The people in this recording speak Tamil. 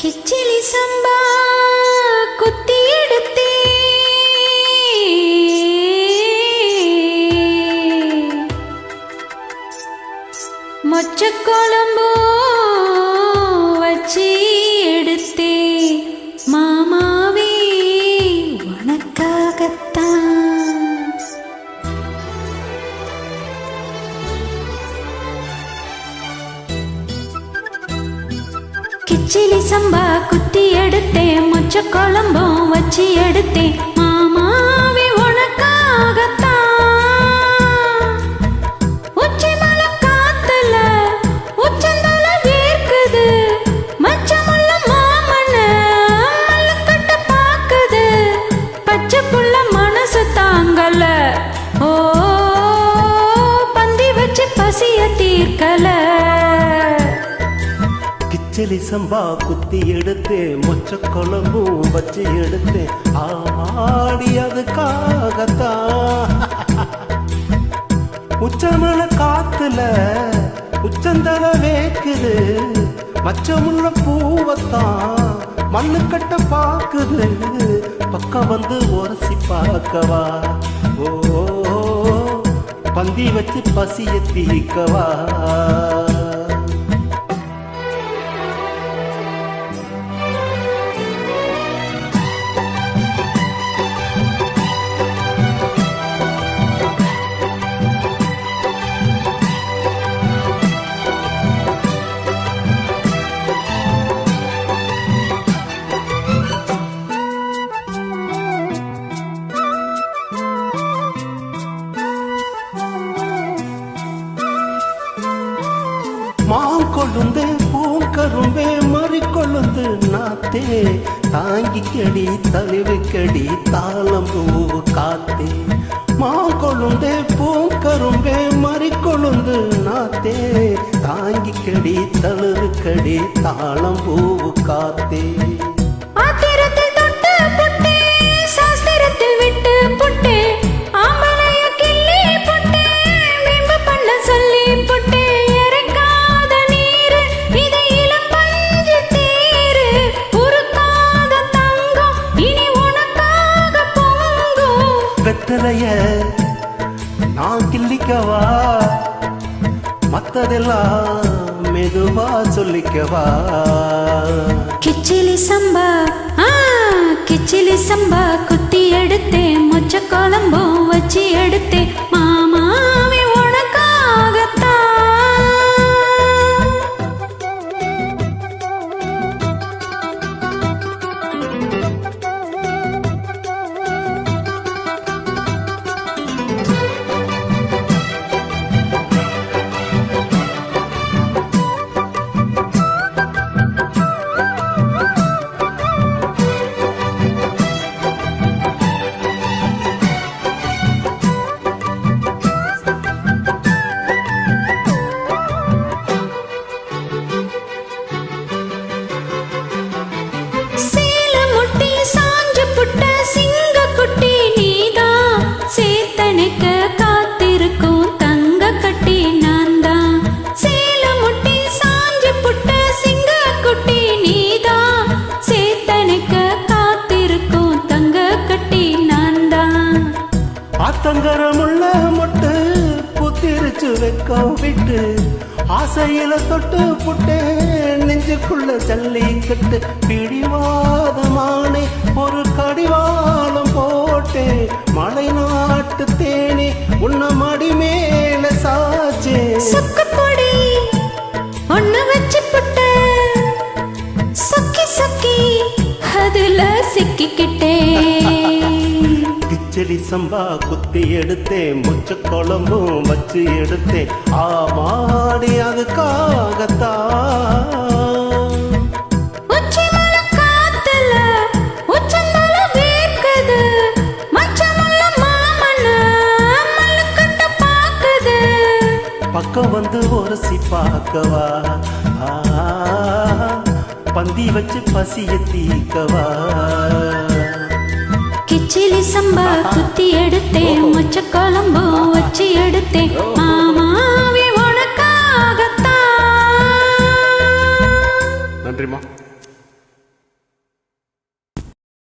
கிச்சிலி சம்பா குத்தி எடுத்தே மொச்ச குழம்பு வச்சி எடுத்தே மாமாவே உனக்காகத்தான். கிச்சிலி சம்பா குத்தி எடுத்தேன் மொச்ச குழம்பும் வச்சி எடுத்தேன் மாமாவே உனக்காகத்தான். உச்சி மலை காத்துல உச்சந்தல வேர்க்குது மச்சமுள்ள மாமன மல்லுக்கட்ட பாக்குது பச்சை புள்ள மனசு தாங்கல ஓ பந்தி வச்சு பசிய தீர்க்கல. கிச்சிலி சம்பா குத்தி எடுத்து மொச்ச குழம்பும் வச்சு எடுத்து ஆடி அதுக்காகத்தான். உச்சமல காத்துல உச்சந்தல வேக்குது மச்சமுள்ள பூவத்தான் மண்ணு கட்ட பாக்குது பக்கம் வந்து உரசி பார்க்கவா ஓ பந்தி வச்சு பசிய தீர்க்கவா. மாங்கொழுந்து பூங்கரும்பே மறிக்கொழுந்து நாத்தே தாங்கிக்கடி தழுவுக்கடி தாளம் பூவு காத்தே. மாங்கொழுந்தே பூங்கரும்பே மறிக்கொழுந்து நாத்தே தாங்கிக்கடி தழுவுக்கடி தாளம் பூவு காத்தே. ஆத்திரத்தில் தொட்டு புட்டே சாஸ்திரத்தில் விட்டு புட்டே ஆம்பளைய கிள்ளி புட்டே வீம்பு பண்ண சொல்லி புட்டே இறக்காத நீரு இது இளம் பஞ்சு தேரு உருக்காத தங்கம் இனி உனக்காக பொங்கும். வெத்தலைய நான் கிள்ளிக்கவா மத்ததெல்லாம் மெதுவா சொல்லிக்கவா. கிச்சிலி சம்பா கிச்சிலி சம்பா குத்தி எடுத்தேன் மொச்ச குழம்பும் வச்சு எடுத்தேன் மாமாவே உனக்காகத்தான். ஆத்தங்கரமுள்ள மொட்டு புத்திரிச்சு வைக்க விட்டு ஆசையில தொட்டு புட்டே நெஞ்சுக்குள்ள ஜல்லிக்கட்டு பிடிவாதமானே ஒரு கடிவாளம் போட்டே மலை நாட்டு தேனே உன்ன மடி மேல சாச்சே. சொக்குப்பொடி ஒண்ணு வச்சு புட்ட சொக்கி சொக்கி அதுல சிக்கிக்கிட்டே. கிச்சிலி சம்பா குத்தி எடுத்தேன் மொச்ச குழம்பும் வச்சு எடுத்தேன் ஆமாடி அதுக்காகத்தான். உச்சி மலை காத்துல உச்சந்தல வேர்க்குது மச்சமுள்ள மாமன மல்லுக்கட்ட பாக்குது பக்கம் வந்து உரசி பார்க்கவா பந்தி வச்சு பசிய தீர்க்கவா. கிச்சிலி சம்பா குத்தி எடுத்தேன் மொச்ச குழம்பும் வச்சு எடுத்தேன் மாமாவே உனக்காகத்தான். நன்றிம்மா.